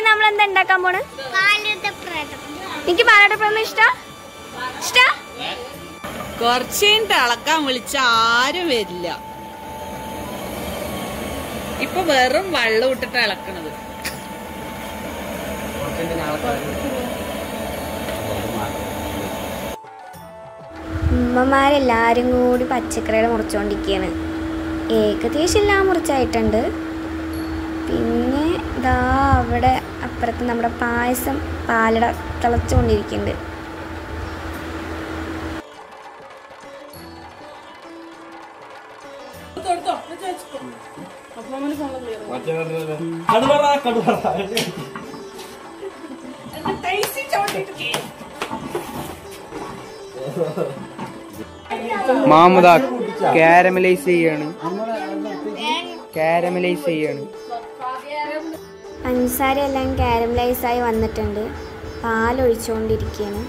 നമ്മൾ എന്താ ഉണ്ടാക്കാൻ പോണ്? എനിക്ക് പാലടപ്രഥമൻ ഇഷ്ടാ. കുറച്ച് കഴിഞ്ഞിട്ട് ഇളക്കാൻ വിളിച്ച ആരും വരില്ല. ഇപ്പൊ വെറും വെള്ളം ഇട്ടിട്ട് ഇളക്കണത്. ഉമ്മമാരെല്ലാരും കൂടി പച്ചക്കറികൾ മുറിച്ചോണ്ടിരിക്കുകയാണ്. ഏകദേശം എല്ലാം മുറിച്ചായിട്ടുണ്ട്. പിന്നെ ഇതാ അവിടെ അപ്പുറത്ത് നമ്മുടെ പായസം പാലട തിളച്ചുകൊണ്ടിരിക്കുന്നുണ്ട്. മാമുദ കാരമലൈസ് ചെയ്യാണ്. പഞ്ചസാര എല്ലാം കാരമലൈസായി വന്നിട്ടുണ്ട്. പാലൊഴിച്ചുകൊണ്ടിരിക്കുകയാണ്.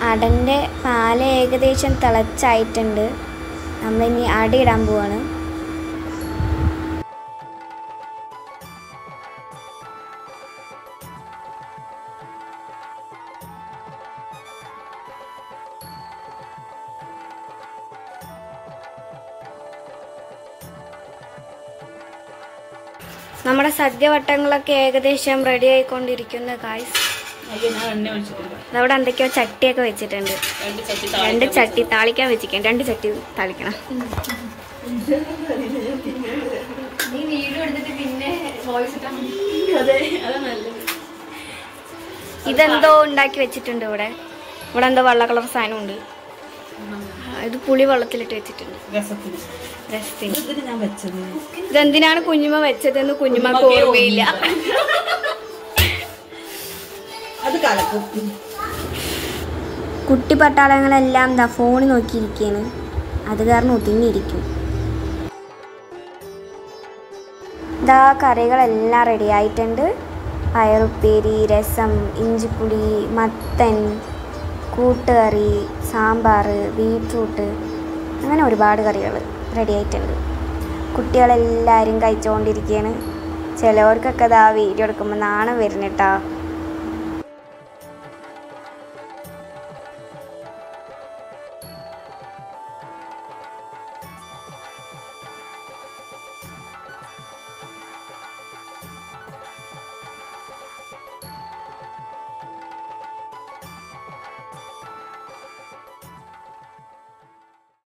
അടൻ്റെ പാല് ഏകദേശം തിളച്ചായിട്ടുണ്ട്. നമ്മളിനി അടയിടാൻ പോവാണ്. നമ്മുടെ സദ്യവട്ടങ്ങളൊക്കെ ഏകദേശം റെഡി ആയിക്കൊണ്ടിരിക്കുന്ന ഗായ്സ്. അതവിടെ എന്തൊക്കെയോ ചട്ടിയൊക്കെ വെച്ചിട്ടുണ്ട്. 2 ചട്ടി താളിക്കാൻ വെച്ചിരിക്കണം. 2 ചട്ടി താളിക്കണം. ഇതെന്തോ ഉണ്ടാക്കി വെച്ചിട്ടുണ്ട്. ഇവിടെ എന്തോ വെള്ള കളർ സാധനം ഉണ്ട്. ഇത് പുളി വെള്ളത്തിലിട്ട് വെച്ചിട്ടുണ്ട് രസത്തിന്. ഇതെന്തിനാണ് കുഞ്ഞുമ്മ വെച്ചതെന്ന് കുഞ്ഞുമ്മക്ക് ഓർമ്മയില്ല. കുട്ടി പട്ടാളങ്ങളെല്ലാം ദാ ഫോണിൽ നോക്കിയിരിക്കുകയാണ്. അത് കാരണം ഒതുങ്ങിയിരിക്കും. ഇതാ കറികളെല്ലാം റെഡി ആയിട്ടുണ്ട്. പയറുപ്പേരി, രസം, ഇഞ്ചിപ്പുളി, മത്തൻ, കൂട്ടുകറി, സാമ്പാർ, ബീട്രൂട്ട്, അങ്ങനെ ഒരുപാട് കറികൾ റെഡി ആയിട്ടുണ്ട്. കുട്ടികളെല്ലാവരും കഴിച്ചുകൊണ്ടിരിക്കുകയാണ്. ചിലവർക്കൊക്കെ ഇതാ വീഡിയോ എടുക്കുമ്പോൾ നാണം വരുന്നിട്ടാ.